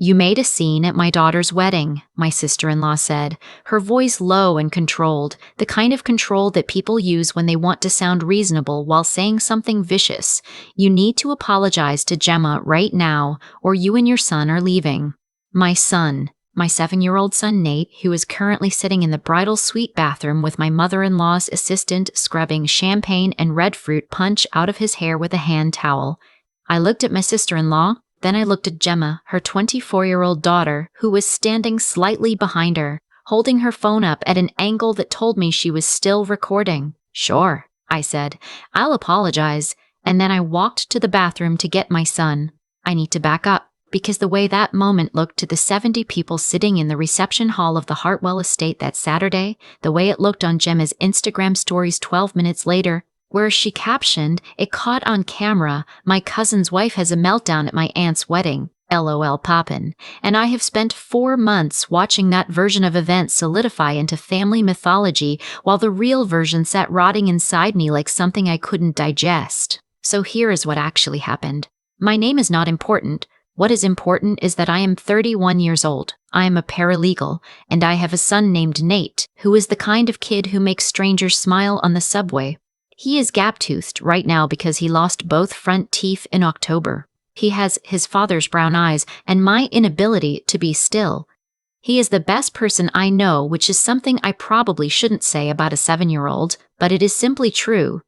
"You made a scene at my daughter's wedding," my sister-in-law said, her voice low and controlled, the kind of control that people use when they want to sound reasonable while saying something vicious. "You need to apologize to Gemma right now, or you and your son are leaving." My son, my 7-year-old son Nate, who is currently sitting in the bridal suite bathroom with my mother-in-law's assistant scrubbing champagne and red fruit punch out of his hair with a hand towel. I looked at my sister-in-law, then I looked at Gemma, her 24-year-old daughter, who was standing slightly behind her, holding her phone up at an angle that told me she was still recording. "Sure," I said. "I'll apologize." And then I walked to the bathroom to get my son. I need to back up, because the way that moment looked to the 70 people sitting in the reception hall of the Hartwell estate that Saturday, the way it looked on Gemma's Instagram stories 12 minutes later, where she captioned, "It caught on camera, my cousin's wife has a meltdown at my aunt's wedding, LOL poppin'," and I have spent 4 months watching that version of events solidify into family mythology while the real version sat rotting inside me like something I couldn't digest. So here is what actually happened. My name is not important. What is important is that I am 31 years old, I am a paralegal, and I have a son named Nate, who is the kind of kid who makes strangers smile on the subway. He is gap-toothed right now because he lost both front teeth in October. He has his father's brown eyes and my inability to be still. He is the best person I know, which is something I probably shouldn't say about a 7-year-old, but it is simply true.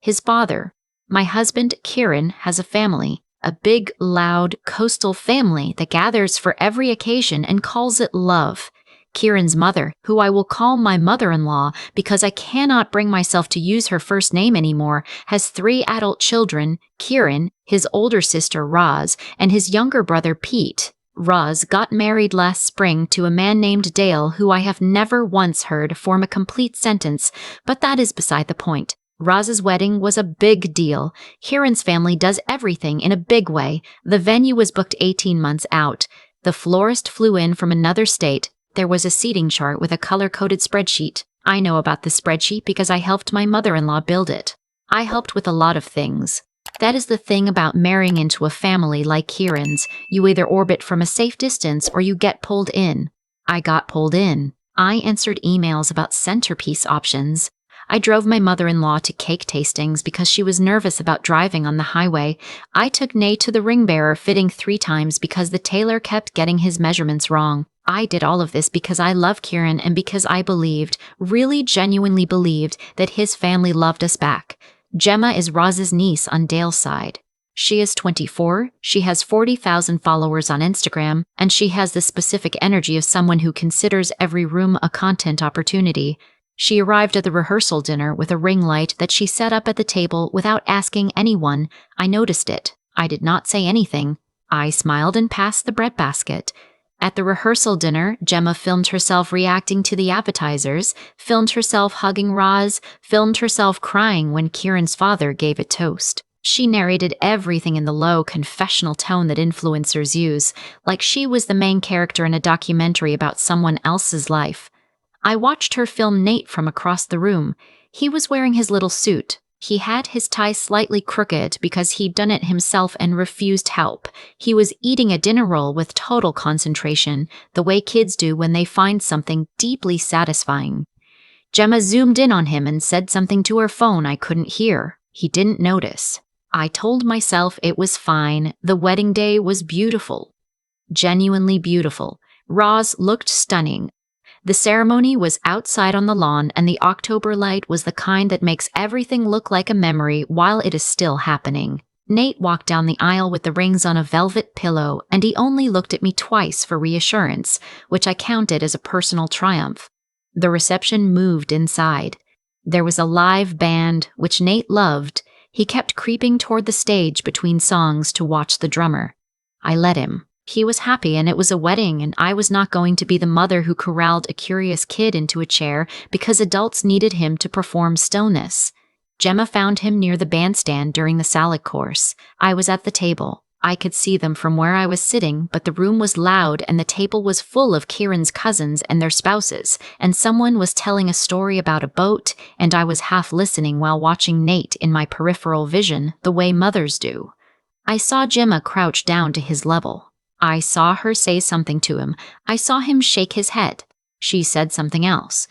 His father, my husband Kieran, has a family, a big, loud, coastal family that gathers for every occasion and calls it love. Kieran's mother, who I will call my mother-in-law because I cannot bring myself to use her first name anymore, has 3 adult children, Kieran, his older sister Roz, and his younger brother Pete. Roz got married last spring to a man named Dale who I have never once heard form a complete sentence, but that is beside the point. Roz's wedding was a big deal. Kieran's family does everything in a big way. The venue was booked 18 months out. The florist flew in from another state. There was a seating chart with a color-coded spreadsheet. I know about the spreadsheet because I helped my mother-in-law build it. I helped with a lot of things. That is the thing about marrying into a family like Kieran's. You either orbit from a safe distance or you get pulled in. I got pulled in. I answered emails about centerpiece options. I drove my mother-in-law to cake tastings because she was nervous about driving on the highway. I took Nate to the ring bearer fitting 3 times because the tailor kept getting his measurements wrong. I did all of this because I love Kieran and because I believed, really genuinely believed, that his family loved us back. Gemma is Roz's niece on Dale's side. She is 24, she has 40,000 followers on Instagram, and she has the specific energy of someone who considers every room a content opportunity. She arrived at the rehearsal dinner with a ring light that she set up at the table without asking anyone. I noticed it. I did not say anything. I smiled and passed the breadbasket. At the rehearsal dinner, Gemma filmed herself reacting to the appetizers, filmed herself hugging Roz, filmed herself crying when Kieran's father gave a toast. She narrated everything in the low, confessional tone that influencers use, like she was the main character in a documentary about someone else's life. I watched her film Nate from across the room. He was wearing his little suit. He had his tie slightly crooked because he'd done it himself and refused help. He was eating a dinner roll with total concentration, the way kids do when they find something deeply satisfying. Gemma zoomed in on him and said something to her phone I couldn't hear. He didn't notice. I told myself it was fine. The wedding day was beautiful. Genuinely beautiful. Roz looked stunning. The ceremony was outside on the lawn, and the October light was the kind that makes everything look like a memory while it is still happening. Nate walked down the aisle with the rings on a velvet pillow, and he only looked at me twice for reassurance, which I counted as a personal triumph. The reception moved inside. There was a live band, which Nate loved. He kept creeping toward the stage between songs to watch the drummer. I let him. He was happy, and it was a wedding, and I was not going to be the mother who corralled a curious kid into a chair because adults needed him to perform stillness. Gemma found him near the bandstand during the salad course. I was at the table. I could see them from where I was sitting, but the room was loud and the table was full of Kieran's cousins and their spouses, and someone was telling a story about a boat, and I was half listening while watching Nate in my peripheral vision, the way mothers do. I saw Gemma crouch down to his level. I saw her say something to him. I saw him shake his head. She said something else.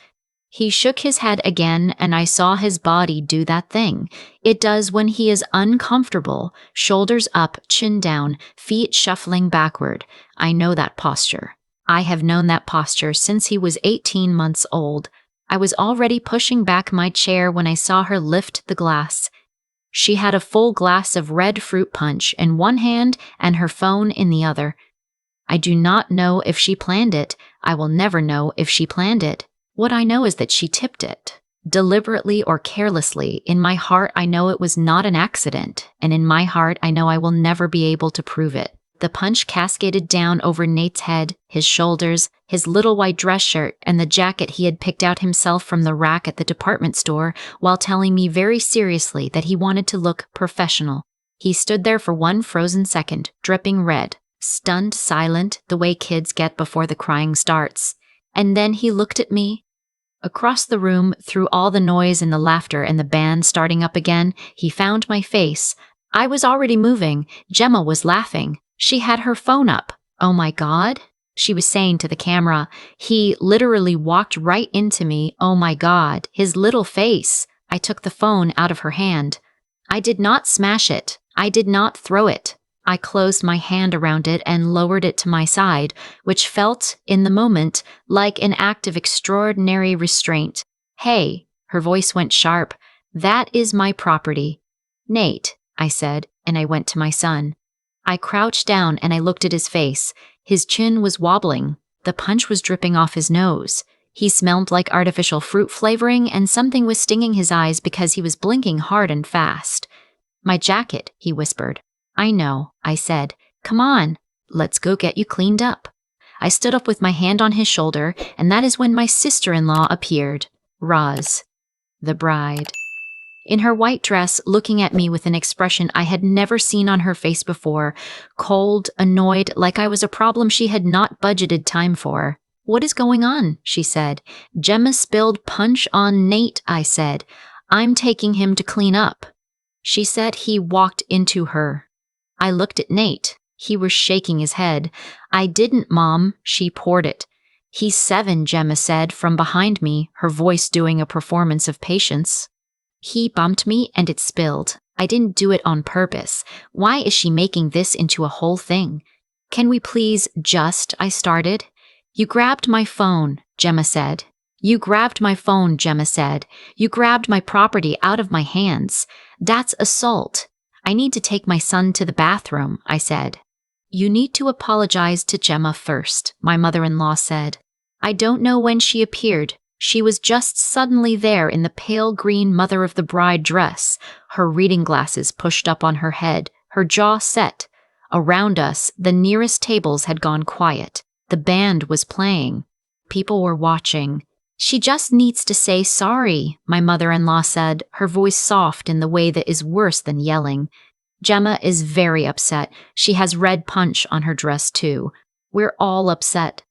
He shook his head again, and I saw his body do that thing it does when he is uncomfortable, shoulders up, chin down, feet shuffling backward. I know that posture. I have known that posture since he was 18 months old. I was already pushing back my chair when I saw her lift the glass. She had a full glass of red fruit punch in one hand and her phone in the other. I do not know if she planned it. I will never know if she planned it. What I know is that she tipped it. Deliberately or carelessly, in my heart I know it was not an accident, and in my heart I know I will never be able to prove it. The punch cascaded down over Nate's head, his shoulders, his little white dress shirt, and the jacket he had picked out himself from the rack at the department store, while telling me very seriously that he wanted to look professional. He stood there for one frozen second, dripping red, stunned, silent, the way kids get before the crying starts. And then he looked at me. Across the room, through all the noise and the laughter and the band starting up again, he found my face. I was already moving. Gemma was laughing. She had her phone up. "Oh my God," she was saying to the camera. He literally walked right into me. Oh my God, his little face. I took the phone out of her hand. I did not smash it. I did not throw it. I closed my hand around it and lowered it to my side, which felt, in the moment, like an act of extraordinary restraint. "Hey," her voice went sharp, "that is my property." "Nate," I said, and I went to my son. I crouched down and I looked at his face. His chin was wobbling. The punch was dripping off his nose. He smelled like artificial fruit flavoring, and something was stinging his eyes because he was blinking hard and fast. "My jacket," he whispered. "I know," I said. "Come on, let's go get you cleaned up." I stood up with my hand on his shoulder, and that is when my sister-in-law appeared, Roz, the bride. In her white dress, looking at me with an expression I had never seen on her face before, cold, annoyed, like I was a problem she had not budgeted time for. "What is going on?" she said. "Gemma spilled punch on Nate," I said. "I'm taking him to clean up." She said he walked into her. I looked at Nate. He was shaking his head. "I didn't, Mom." She poured it. "He's 7, Gemma said from behind me, her voice doing a performance of patience. "He bumped me and it spilled. I didn't do it on purpose. Why is she making this into a whole thing?" "Can we please just," I started. "You grabbed my phone," Gemma said. "You grabbed my phone," Gemma said. "You grabbed my property out of my hands. That's assault. I need to take my son to the bathroom," I said. "You need to apologize to Gemma first," my mother-in-law said. I don't know when she appeared. She was just suddenly there in the pale green mother of the bride dress, her reading glasses pushed up on her head, her jaw set. Around us, the nearest tables had gone quiet. The band was playing. People were watching. "She just needs to say sorry," my mother-in-law said, her voice soft in the way that is worse than yelling. "Gemma is very upset. She has red punch on her dress too. We're all upset."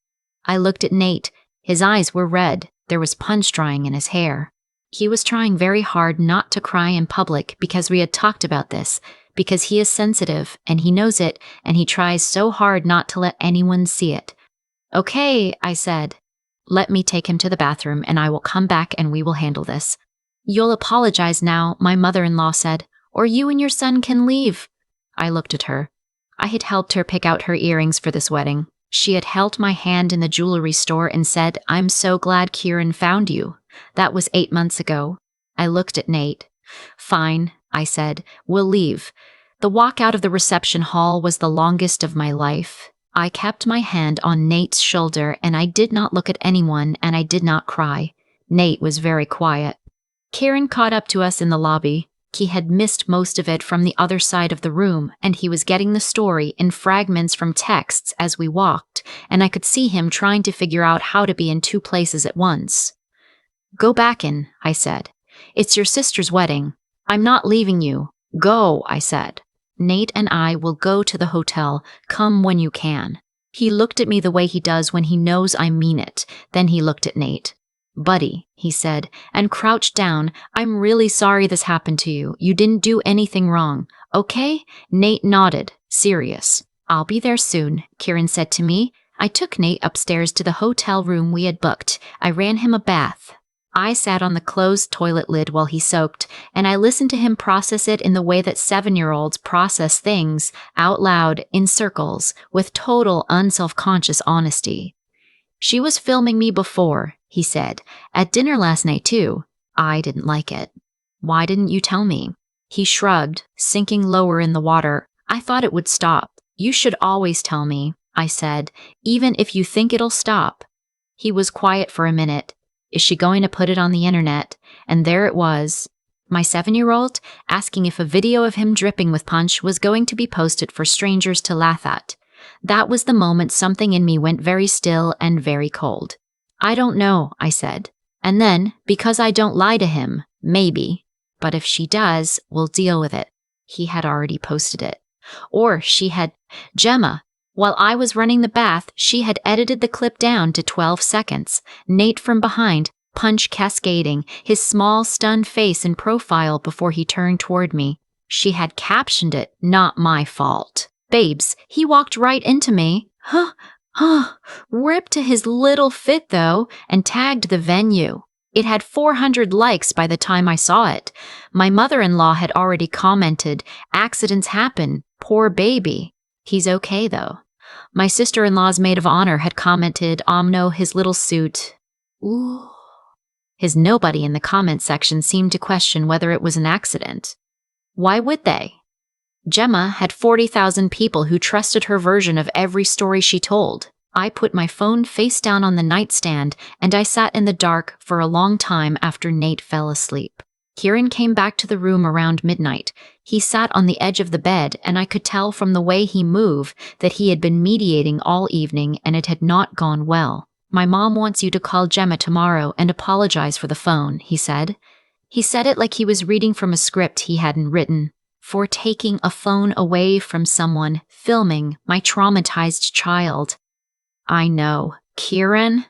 I looked at Nate. His eyes were red. There was punch drying in his hair. He was trying very hard not to cry in public because we had talked about this, because he is sensitive and he knows it, and he tries so hard not to let anyone see it. "Okay," I said. "Let me take him to the bathroom and I will come back and we will handle this." "You'll apologize now," my mother-in-law said, "or you and your son can leave." I looked at her. I had helped her pick out her earrings for this wedding. She had held my hand in the jewelry store and said, "I'm so glad Kieran found you." That was 8 months ago. I looked at Nate. "Fine," I said. "We'll leave." The walk out of the reception hall was the longest of my life. I kept my hand on Nate's shoulder and I did not look at anyone and I did not cry. Nate was very quiet. Kieran caught up to us in the lobby. He had missed most of it from the other side of the room, and he was getting the story in fragments from texts as we walked, and I could see him trying to figure out how to be in 2 places at once. "Go back in," I said. "It's your sister's wedding. I'm not leaving you. Go," I said. "Nate and I will go to the hotel. Come when you can." He looked at me the way he does when he knows I mean it. Then he looked at Nate. "Buddy," he said, and crouched down. "I'm really sorry this happened to you. You didn't do anything wrong. Okay?" Nate nodded, serious. I'll be there soon, Kieran said to me. I took Nate upstairs to the hotel room we had booked. I ran him a bath. I sat on the closed toilet lid while he soaked, and I listened to him process it in the way that 7-year-olds process things, out loud, in circles, with total unself-conscious honesty. She was filming me before, he said. At dinner last night, too. I didn't like it. Why didn't you tell me? He shrugged, sinking lower in the water. I thought it would stop. You should always tell me, I said, even if you think it'll stop. He was quiet for a minute. Is she going to put it on the internet? And there it was. My 7-year-old asking if a video of him dripping with punch was going to be posted for strangers to laugh at. That was the moment something in me went very still and very cold. I don't know, I said. And then, because I don't lie to him, maybe. But if she does, we'll deal with it. He had already posted it. Or she had. Gemma. While I was running the bath, she had edited the clip down to 12 seconds. Nate from behind, punch cascading, his small, stunned face in profile before he turned toward me. She had captioned it, not my fault. Babes, he walked right into me. Ripped to his little fit, though, and tagged the venue. It had 400 likes by the time I saw it. My mother-in-law had already commented, accidents happen, poor baby. He's okay, though. My sister-in-law's maid of honor had commented, no, his little suit. Ooh. His nobody in the comment section seemed to question whether it was an accident. Why would they? Gemma had 40,000 people who trusted her version of every story she told. I put my phone face down on the nightstand, and I sat in the dark for a long time after Nate fell asleep. Kieran came back to the room around midnight. He sat on the edge of the bed, and I could tell from the way he moved that he had been mediating all evening and it had not gone well. My mom wants you to call Gemma tomorrow and apologize for the phone, he said. He said it like he was reading from a script he hadn't written. For taking a phone away from someone, filming my traumatized child. I know. Kieran?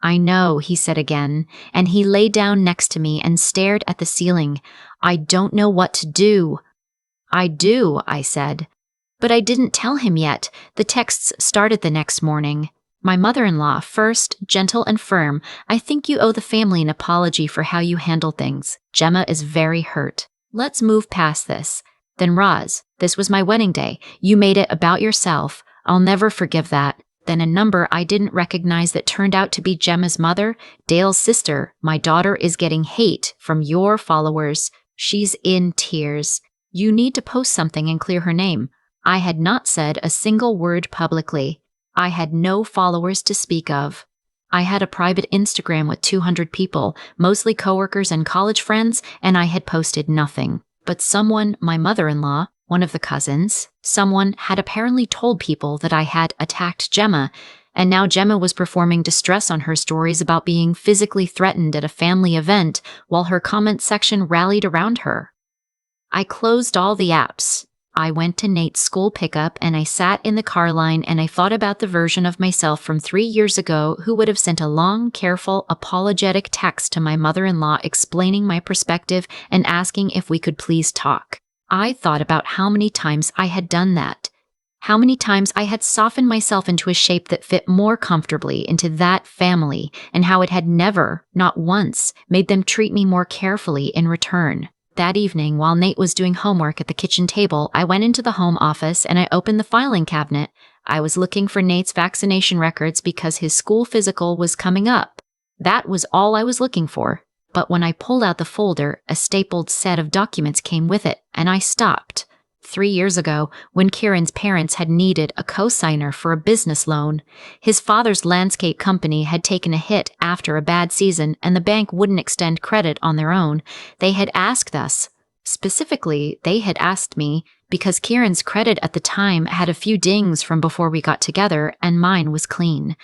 I know, he said again, and he lay down next to me and stared at the ceiling. I don't know what to do. I do, I said. But I didn't tell him yet. The texts started the next morning. My mother-in-law, first, gentle and firm. I think you owe the family an apology for how you handle things. Gemma is very hurt. Let's move past this. Then Roz, this was my wedding day. You made it about yourself. I'll never forgive that. Then a number I didn't recognize that turned out to be Gemma's mother, Dale's sister. My daughter is getting hate from your followers. She's in tears. You need to post something and clear her name. I had not said a single word publicly. I had no followers to speak of. I had a private Instagram with 200 people, mostly coworkers and college friends, and I had posted nothing. But someone, my mother-in-law, one of the cousins, someone had apparently told people that I had attacked Gemma, and now Gemma was performing distress on her stories about being physically threatened at a family event while her comment section rallied around her. I closed all the apps. I went to Nate's school pickup and I sat in the car line and I thought about the version of myself from 3 years ago who would have sent a long, careful, apologetic text to my mother-in-law explaining my perspective and asking if we could please talk. I thought about how many times I had done that. How many times I had softened myself into a shape that fit more comfortably into that family and how it had never, not once, made them treat me more carefully in return. That evening, while Nate was doing homework at the kitchen table, I went into the home office and I opened the filing cabinet. I was looking for Nate's vaccination records because his school physical was coming up. That was all I was looking for. But when I pulled out the folder, a stapled set of documents came with it, and I stopped. 3 years ago, when Kieran's parents had needed a co-signer for a business loan, his father's landscape company had taken a hit after a bad season and the bank wouldn't extend credit on their own. They had asked us. Specifically, they had asked me because Kieran's credit at the time had a few dings from before we got together and mine was clean.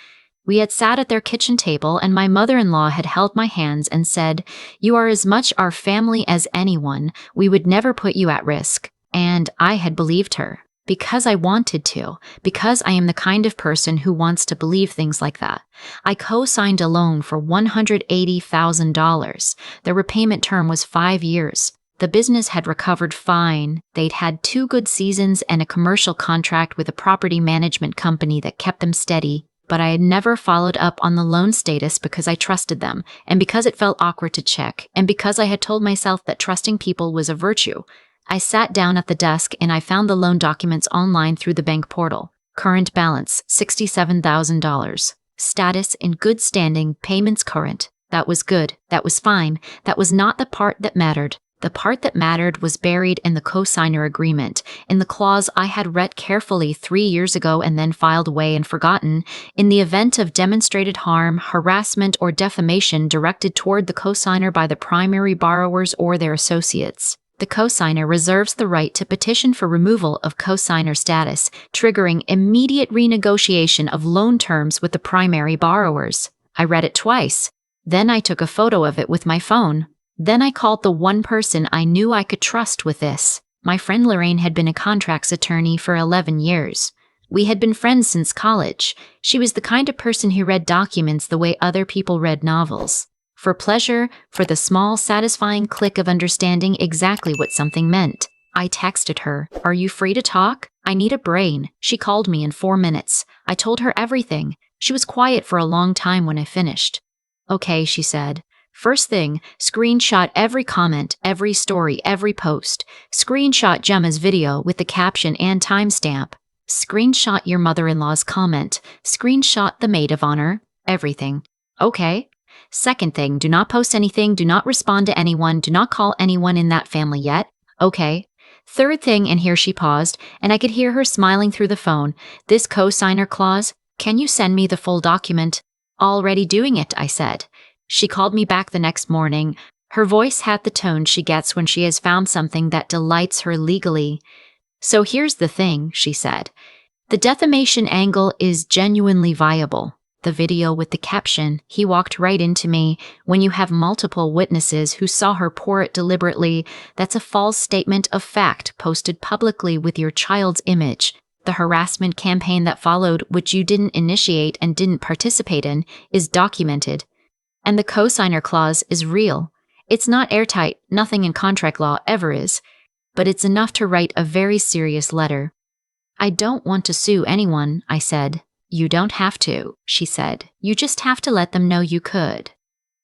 We had sat at their kitchen table and my mother-in-law had held my hands and said, "You are as much our family as anyone. We would never put you at risk." And I had believed her. Because I wanted to. Because I am the kind of person who wants to believe things like that. I co-signed a loan for $180,000. The repayment term was 5 years. The business had recovered fine. They'd had 2 good seasons and a commercial contract with a property management company that kept them steady, but I had never followed up on the loan status because I trusted them, and because it felt awkward to check, and because I had told myself that trusting people was a virtue. I sat down at the desk and I found the loan documents online through the bank portal. Current balance, $67,000. Status in good standing, payments current. That was good. That was fine. That was not the part that mattered. The part that mattered was buried in the co-signer agreement, in the clause I had read carefully 3 years ago and then filed away and forgotten. In the event of demonstrated harm, harassment, or defamation directed toward the co-signer by the primary borrowers or their associates, the co-signer reserves the right to petition for removal of co-signer status, triggering immediate renegotiation of loan terms with the primary borrowers. I read it twice. Then I took a photo of it with my phone. Then I called the one person I knew I could trust with this. My friend Lorraine had been a contracts attorney for 11 years. We had been friends since college. She was the kind of person who read documents the way other people read novels. For pleasure, for the small, satisfying click of understanding exactly what something meant. I texted her, "Are you free to talk? I need a brain." She called me in 4 minutes. I told her everything. She was quiet for a long time when I finished. "Okay," she said. "First thing, screenshot every comment, every story, every post. Screenshot Gemma's video with the caption and timestamp. Screenshot your mother-in-law's comment. Screenshot the maid of honor. Everything." "Okay." "Second thing, do not post anything, do not respond to anyone, do not call anyone in that family yet." "Okay." "Third thing," and here she paused, and I could hear her smiling through the phone, "this co-signer clause, can you send me the full document?" "Already doing it," I said. She called me back the next morning. Her voice had the tone she gets when she has found something that delights her legally. "So here's the thing," she said. "The defamation angle is genuinely viable. The video with the caption, 'He walked right into me,' when you have multiple witnesses who saw her pour it deliberately, that's a false statement of fact posted publicly with your child's image. The harassment campaign that followed, which you didn't initiate and didn't participate in, is documented. And the co-signer clause is real. It's not airtight, nothing in contract law ever is, but it's enough to write a very serious letter." "I don't want to sue anyone," I said. "You don't have to," she said. "You just have to let them know you could."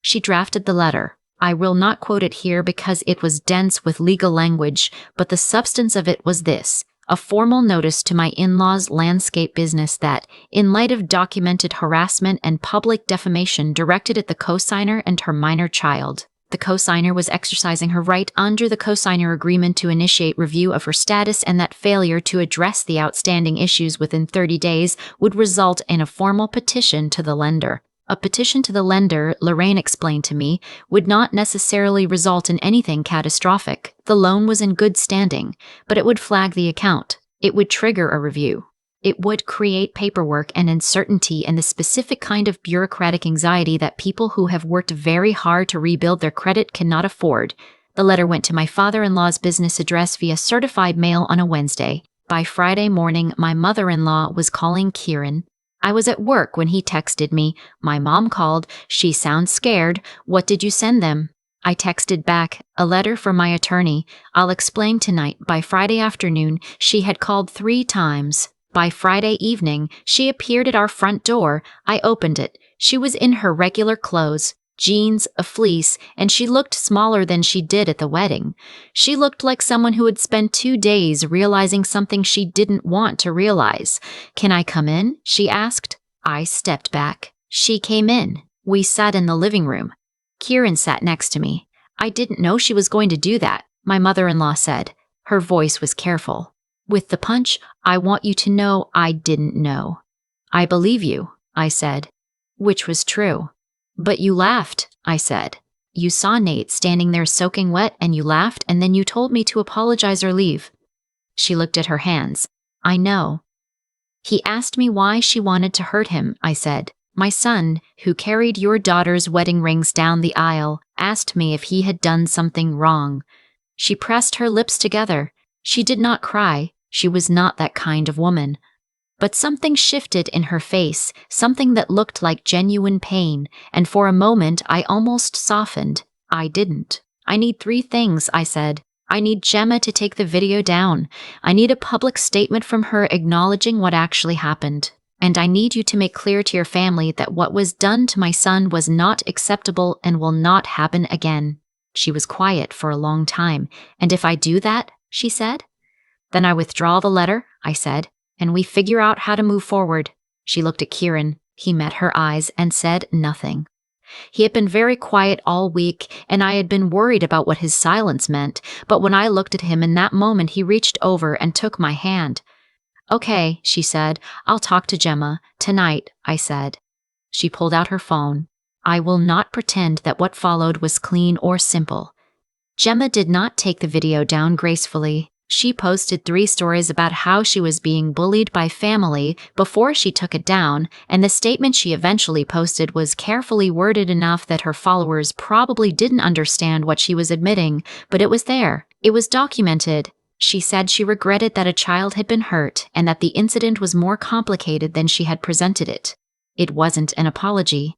She drafted the letter. I will not quote it here because it was dense with legal language, but the substance of it was this: a formal notice to my in-laws' landscape business that, in light of documented harassment and public defamation directed at the co-signer and her minor child, the co-signer was exercising her right under the co-signer agreement to initiate review of her status, and that failure to address the outstanding issues within 30 days would result in a formal petition to the lender. A petition to the lender, Lorraine explained to me, would not necessarily result in anything catastrophic. The loan was in good standing, but it would flag the account. It would trigger a review. It would create paperwork and uncertainty and the specific kind of bureaucratic anxiety that people who have worked very hard to rebuild their credit cannot afford. The letter went to my father-in-law's business address via certified mail on a Wednesday. By Friday morning, my mother-in-law was calling Kieran. I was at work when he texted me. "My mom called. She sounds scared. What did you send them?" I texted back, "A letter from my attorney. I'll explain tonight." By Friday afternoon, she had called 3 times. By Friday evening, she appeared at our front door. I opened it. She was in her regular clothes, jeans, a fleece, and she looked smaller than she did at the wedding. She looked like someone who had spent 2 days realizing something she didn't want to realize. "Can I come in?" she asked. I stepped back. She came in. We sat in the living room. Kieran sat next to me. "I didn't know she was going to do that," my mother-in-law said. Her voice was careful. With the punch, "I want you to know I didn't know." "I believe you," I said. Which was true. "But you laughed," I said. "You saw Nate standing there soaking wet and you laughed, and then you told me to apologize or leave." She looked at her hands. "I know." "He asked me why she wanted to hurt him," I said. "My son, who carried your daughter's wedding rings down the aisle, asked me if he had done something wrong." She pressed her lips together. She did not cry. She was not that kind of woman. But something shifted in her face, something that looked like genuine pain, and for a moment I almost softened. I didn't. "I need 3 things," I said. I need Gemma to take the video down. I need a public statement from her acknowledging what actually happened. And I need you to make clear to your family that what was done to my son was not acceptable and will not happen again." She was quiet for a long time. "And if I do that," she said, "then I withdraw the letter," I said, "and we figure out how to move forward." She looked at Kieran. He met her eyes and said nothing. He had been very quiet all week, and I had been worried about what his silence meant, but when I looked at him in that moment, he reached over and took my hand. "Okay," she said, "I'll talk to Gemma. Tonight," I said. She pulled out her phone. I will not pretend that what followed was clean or simple. Gemma did not take the video down gracefully. She posted 3 stories about how she was being bullied by family before she took it down, and the statement she eventually posted was carefully worded enough that her followers probably didn't understand what she was admitting, but it was there. It was documented. She said she regretted that a child had been hurt and that the incident was more complicated than she had presented it. It wasn't an apology,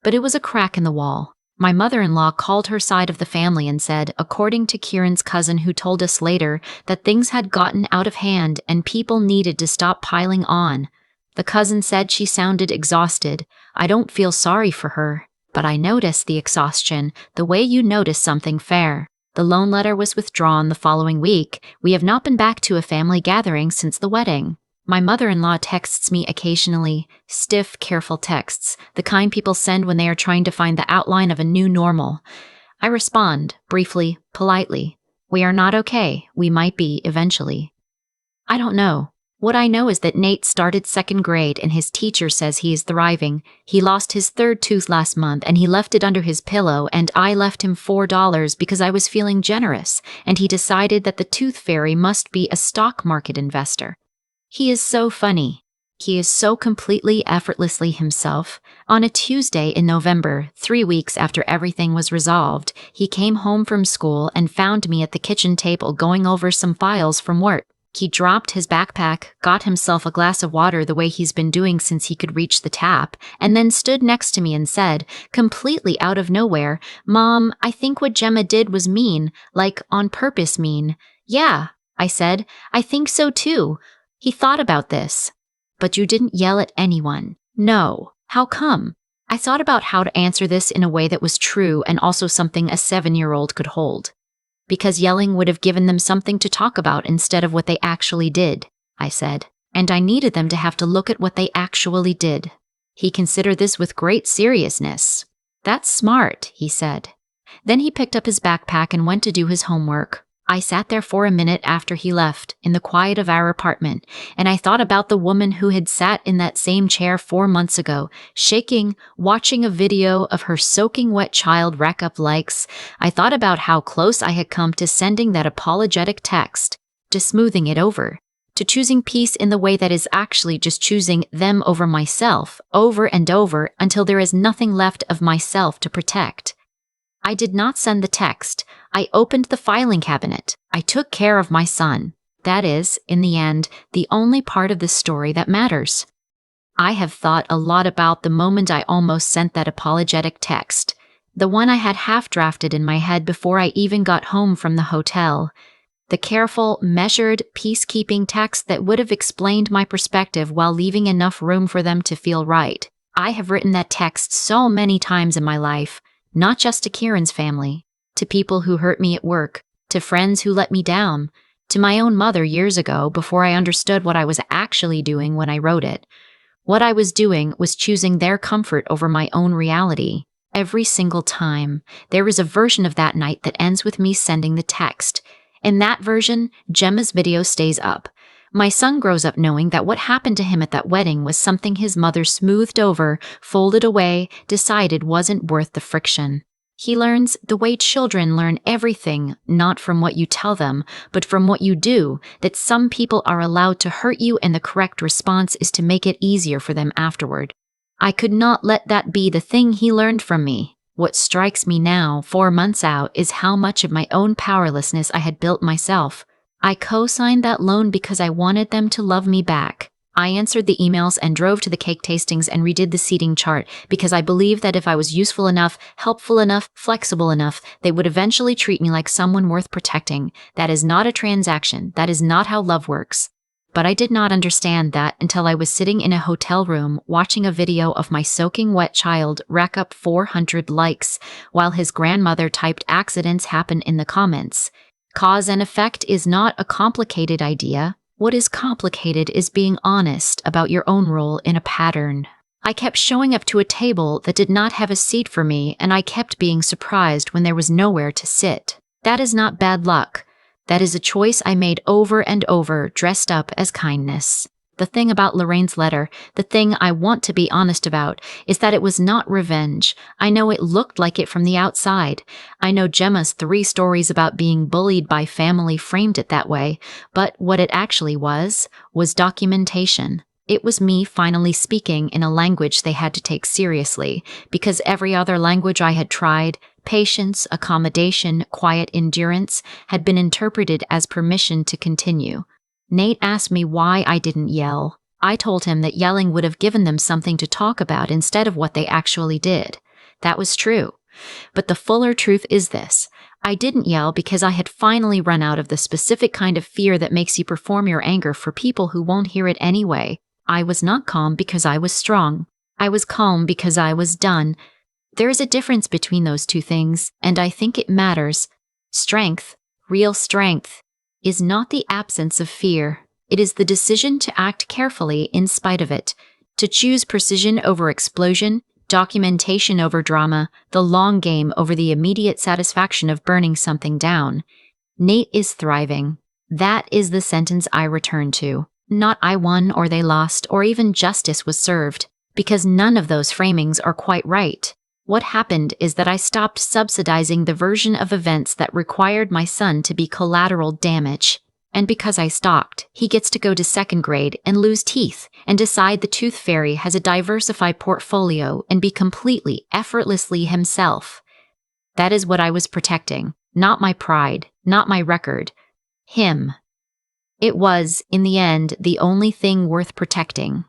but it was a crack in the wall. My mother-in-law called her side of the family and said, according to Kieran's cousin who told us later, that things had gotten out of hand and people needed to stop piling on. The cousin said she sounded exhausted. I don't feel sorry for her, but I noticed the exhaustion, the way you notice something fair. The loan letter was withdrawn the following week. We have not been back to a family gathering since the wedding. My mother-in-law texts me occasionally, stiff, careful texts, the kind people send when they are trying to find the outline of a new normal. I respond, briefly, politely. We are not okay. We might be, eventually. I don't know. What I know is that Nate started 2nd grade and his teacher says he is thriving. He lost his 3rd tooth last month and he left it under his pillow, and I left him $4 because I was feeling generous, and he decided that the tooth fairy must be a stock market investor. He is so funny. He is so completely effortlessly himself. On a Tuesday in November, 3 weeks after everything was resolved, he came home from school and found me at the kitchen table going over some files from work. He dropped his backpack, got himself a glass of water the way he's been doing since he could reach the tap, and then stood next to me and said, completely out of nowhere, "Mom, I think what Gemma did was mean, like on purpose mean." "Yeah," I said, "I think so too. He thought about this." "But you didn't yell at anyone." "No. How come?" I thought about how to answer this in a way that was true and also something a 7-year-old could hold. "Because yelling would have given them something to talk about instead of what they actually did," I said. "And I needed them to have to look at what they actually did." He considered this with great seriousness. "That's smart," he said. Then he picked up his backpack and went to do his homework. I sat there for a minute after he left, in the quiet of our apartment, and I thought about the woman who had sat in that same chair 4 months ago, shaking, watching a video of her soaking wet child rack up likes. I thought about how close I had come to sending that apologetic text, to smoothing it over, to choosing peace in the way that is actually just choosing them over myself, over and over, until there is nothing left of myself to protect. I did not send the text. I opened the filing cabinet. I took care of my son. That is, in the end, the only part of this story that matters. I have thought a lot about the moment I almost sent that apologetic text, the one I had half-drafted in my head before I even got home from the hotel. The careful, measured, peacekeeping text that would have explained my perspective while leaving enough room for them to feel right. I have written that text so many times in my life. Not just to Kieran's family, to people who hurt me at work, to friends who let me down, to my own mother years ago before I understood what I was actually doing when I wrote it. What I was doing was choosing their comfort over my own reality. Every single time, there is a version of that night that ends with me sending the text. In that version, Gemma's video stays up. My son grows up knowing that what happened to him at that wedding was something his mother smoothed over, folded away, decided wasn't worth the friction. He learns the way children learn everything, not from what you tell them, but from what you do, that some people are allowed to hurt you and the correct response is to make it easier for them afterward. I could not let that be the thing he learned from me. What strikes me now, 4 months out, is how much of my own powerlessness I had built myself. I co-signed that loan because I wanted them to love me back. I answered the emails and drove to the cake tastings and redid the seating chart because I believed that if I was useful enough, helpful enough, flexible enough, they would eventually treat me like someone worth protecting. That is not a transaction. That is not how love works. But I did not understand that until I was sitting in a hotel room watching a video of my soaking wet child rack up 400 likes while his grandmother typed accidents happen in the comments. Cause and effect is not a complicated idea. What is complicated is being honest about your own role in a pattern. I kept showing up to a table that did not have a seat for me, and I kept being surprised when there was nowhere to sit. That is not bad luck. That is a choice I made over and over, dressed up as kindness. The thing about Lorraine's letter, the thing I want to be honest about, is that it was not revenge. I know it looked like it from the outside. I know Gemma's 3 stories about being bullied by family framed it that way, but what it actually was documentation. It was me finally speaking in a language they had to take seriously, because every other language I had tried, patience, accommodation, quiet endurance, had been interpreted as permission to continue. Nate asked me why I didn't yell. I told him that yelling would have given them something to talk about instead of what they actually did. That was true. But the fuller truth is this. I didn't yell because I had finally run out of the specific kind of fear that makes you perform your anger for people who won't hear it anyway. I was not calm because I was strong. I was calm because I was done. There is a difference between those two things, and I think it matters. Strength, real strength, is not the absence of fear. It is the decision to act carefully in spite of it, to choose precision over explosion, documentation over drama, the long game over the immediate satisfaction of burning something down. Nate is thriving. That is the sentence I return to. Not I won or they lost or even justice was served, because none of those framings are quite right. What happened is that I stopped subsidizing the version of events that required my son to be collateral damage. And because I stopped, he gets to go to 2nd grade and lose teeth and decide the tooth fairy has a diversified portfolio and be completely, effortlessly himself. That is what I was protecting, not my pride, not my record. Him. It was, in the end, the only thing worth protecting.